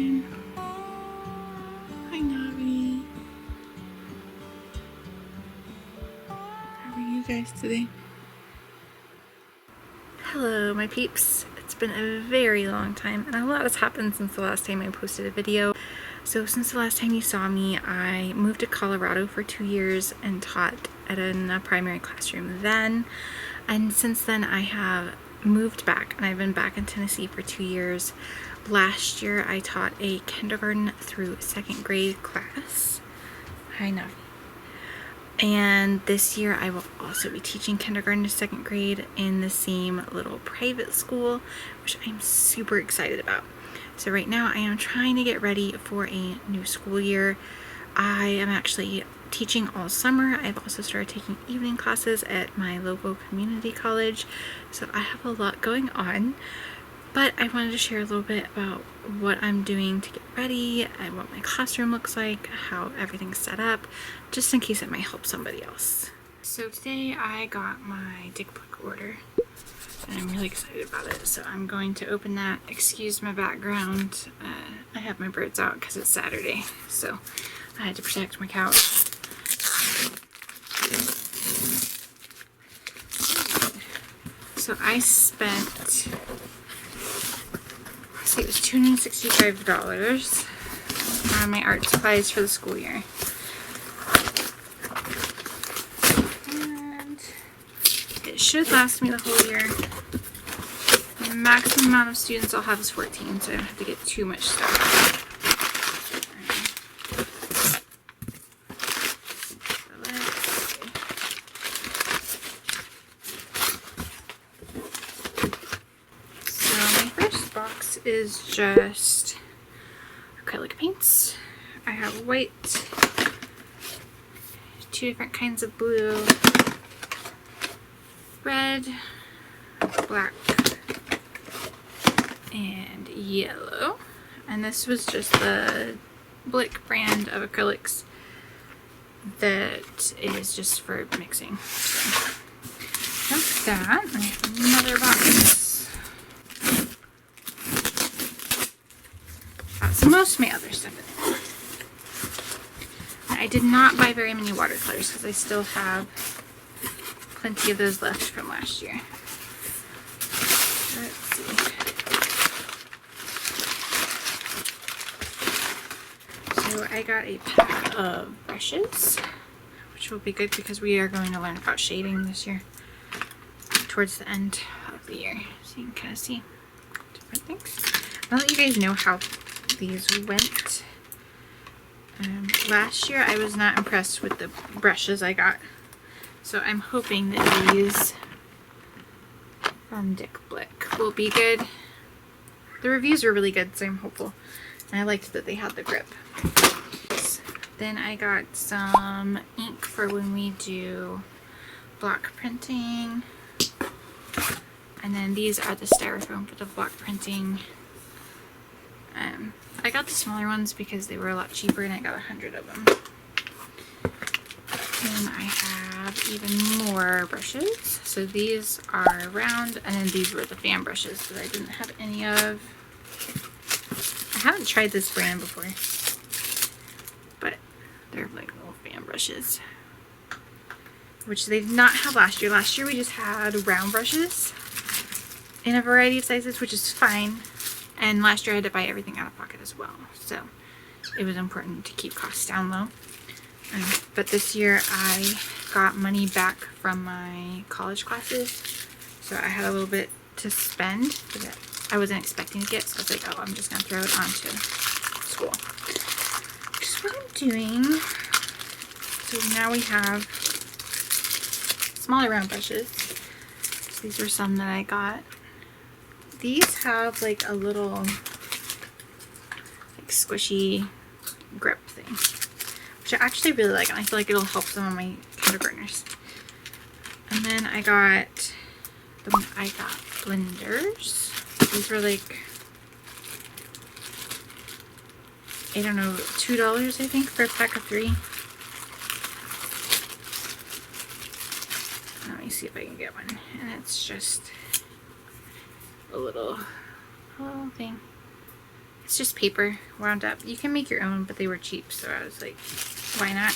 you. Hi, Navi. How are you guys today? Hello, my peeps. It's been a very long time, and a lot has happened since the last time I posted a video. So since the last time you saw me, I moved to Colorado for 2 years and taught at a primary classroom then. And since then I have moved back, and I've been back in Tennessee for 2 years. Last year I taught a kindergarten through 2nd grade class. Hi, Navi. And this year I will also be teaching kindergarten to 2nd grade in the same little private school, which I'm super excited about. So right now I am trying to get ready for a new school year. I am actually teaching all summer. I've also started taking evening classes at my local community college. So I have a lot going on. But I wanted to share a little bit about what I'm doing to get ready and what my classroom looks like, how everything's set up, just in case it might help somebody else. So today I got my Dick Book order, and I'm really excited about it. So I'm going to open that. Excuse my background. I have my birds out because it's Saturday, so I had to protect my couch. So I spent, it was $265 on my art supplies for the school year. And it should last me the whole year. The maximum amount of students I'll have is 14, so I don't have to get too much stuff. Is just acrylic paints. I have white, 2 different kinds of blue, red, black, and yellow. And this was just the Blick brand of acrylics that is just for mixing. So that's that. I have another box. Most of my other stuff in it. I did not buy very many watercolors because I still have plenty of those left from last year. Let's see. So I got a pack of brushes, which will be good because we are going to learn about shading this year towards the end of the year, so you can kind of see different things. I'll let you guys know how these went. Last year I was not impressed with the brushes I got, so I'm hoping that these from Dick Blick will be good. The reviews were really good, so I'm hopeful, and I liked that they had the grip. Then I got some ink for when we do block printing, and then these are the styrofoam for the block printing. I got the smaller ones because they were a lot cheaper, and I got 100 of them. And I have even more brushes. So these are round, and then these were the fan brushes that I didn't have any of. I haven't tried this brand before, but they're like little fan brushes, which they did not have last year. Last year we just had round brushes in a variety of sizes, which is fine. And last year I had to buy everything out of pocket as well, so it was important to keep costs down low. But this year I got money back from my college classes, so I had a little bit to spend that I wasn't expecting to get, so I was like, oh, I'm just going to throw it onto school. Which is what I'm doing. So now we have smaller round brushes. So these are some that I got. These have like a little like squishy grip thing, which I actually really like, and I feel like it'll help some of my kindergartners. And then I got blenders. These were like, I don't know, $2 I think for a pack of 3. Let me see if I can get one. And it's just a little thing. It's It's just paper wound up. You can make your own, but they were cheap, so I was like, why not?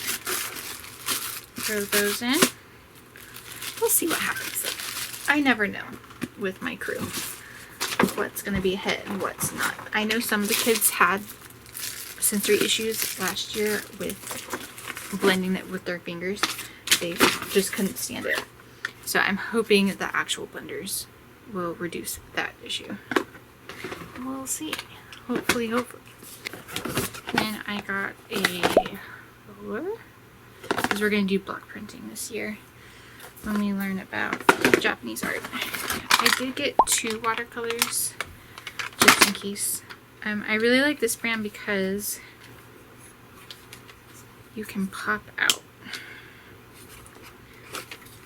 Throw those in. We'll see what happens. I never know with my crew what's going to be a hit and what's not. I know some of the kids had sensory issues last year with blending it with their fingers. They just couldn't stand it. So I'm hoping the actual blenders will reduce that issue. We'll see. Hopefully. Then I got a roller, because we're going to do block printing this year when we learn about Japanese art. I did get 2 watercolors just in case. I really like this brand because you can pop out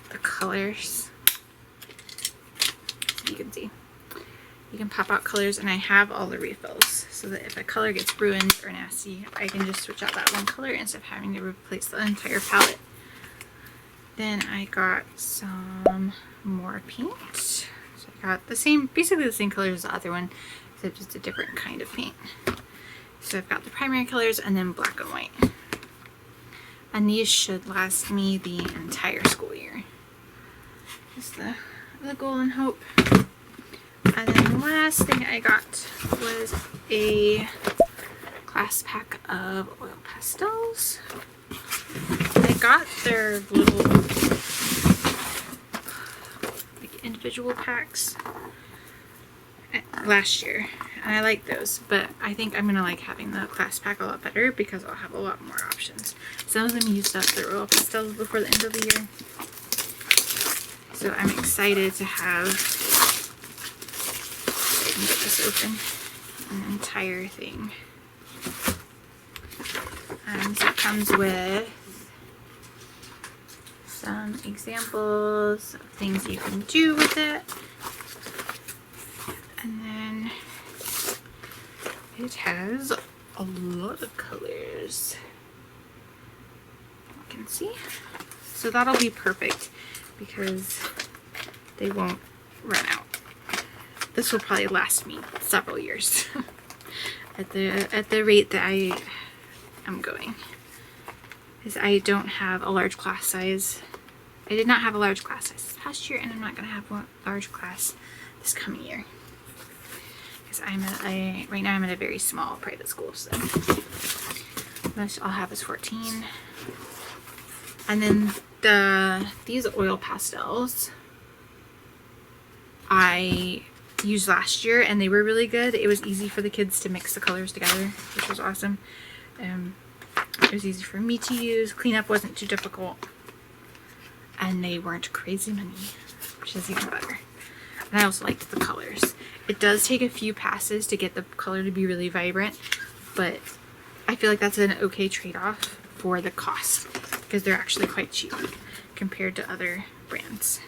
the colors. You can see. You can pop out colors, and I have all the refills so that if a color gets ruined or nasty, I can just switch out that one color instead of having to replace the entire palette. Then I got some more paint. So I got the same, basically the same color as the other one, except it's a different kind of paint. So I've got the primary colors and then black and white. And these should last me the entire school year. Just the goal and hope. And then the last thing I got was a class pack of oil pastels. I got their little like individual packs last year, and I like those, but I think I'm gonna like having the class pack a lot better because I'll have a lot more options. Some of them used up their oil pastels before the end of the year, so I'm excited to have. I can get this open, an entire thing. So it comes with some examples of things you can do with it. And then it has a lot of colors. You can see. So that'll be perfect because they won't run out. This will probably last me several years at the rate that I am going. Because I don't have a large class size. I did not have a large class size this past year, and I'm not going to have a large class this coming year. Because right now I'm at a very small private school, so most I'll have is 14. And then these oil pastels I used last year, and they were really good. It was easy for the kids to mix the colors together, which was awesome. It was easy for me to use. Cleanup wasn't too difficult, and they weren't crazy many, which is even better. And I also liked the colors. It does take a few passes to get the color to be really vibrant, but I feel like that's an okay trade-off for the cost because they're actually quite cheap compared to other brands.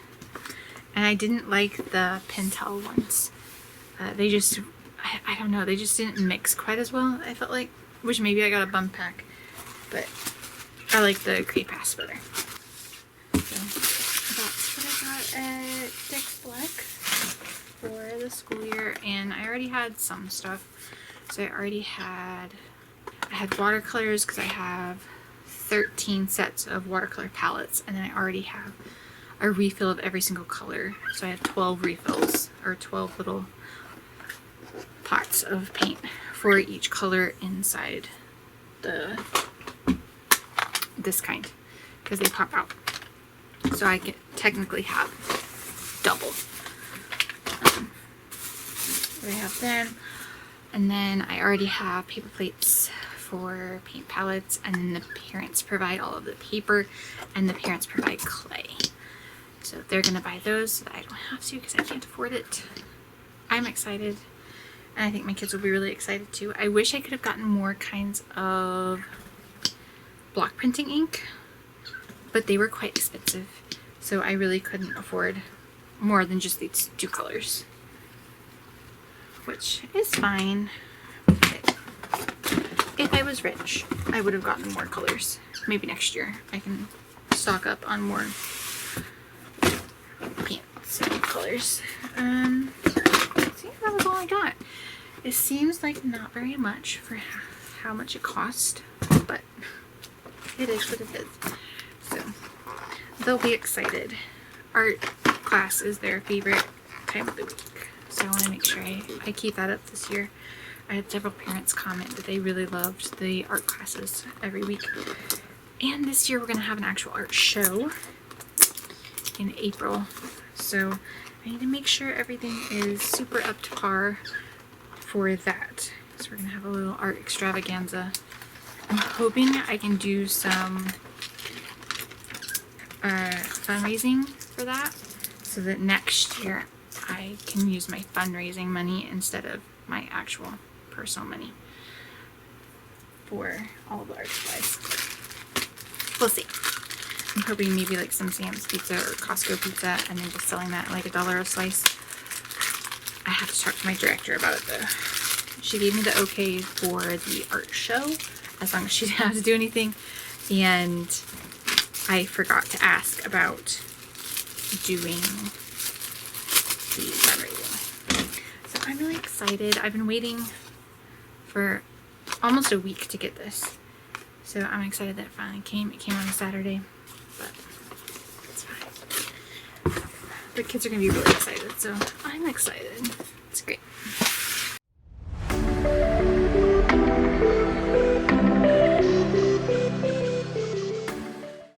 And I didn't like the Pentel ones. They just, I don't know, they just didn't mix quite as well, I felt like. Which maybe I got a bum pack, but I like the Great Pass better. So that's what I got at Dick's Black for the school year. And I already had some stuff. So I had watercolors because I have 13 sets of watercolor palettes, and then I already have a refill of every single color. So I have 12 refills, or 12 little pots of paint for each color inside this kind, because they pop out. So I can technically have double. I have them, and then I already have paper plates for paint palettes, and then the parents provide all of the paper, and the parents provide clay. So they're gonna buy those so that I don't have to because I can't afford it. I'm excited, and I think my kids will be really excited too. I wish I could have gotten more kinds of block printing ink, but they were quite expensive, so I really couldn't afford more than just these 2 colors, which is fine. But if I was rich, I would have gotten more colors. Maybe next year I can stock up on more paints and colors. See, that was all I got. It seems like not very much for how much it cost, but it is what it is. So they'll be excited. Art class is their favorite time of the week, so I want to make sure I keep that up this year. I had several parents comment that they really loved the art classes every week. And this year we're going to have an actual art show in April, so I need to make sure everything is super up to par for that. So we're going to have a little art extravaganza. I'm hoping I can do some fundraising for that, so that next year I can use my fundraising money instead of my actual personal money for all of the art supplies. We'll see. I'm hoping maybe like some Sam's Pizza or Costco pizza, and then just selling that at like $1 a slice. I have to talk to my director about it though. She gave me the okay for the art show, as long as she didn't have to do anything, and I forgot to ask about doing the fundraising. So I'm really excited. I've been waiting for almost a week to get this. So I'm excited that it finally came. It came on a Saturday, but it's fine. The kids are going to be really excited, so I'm excited.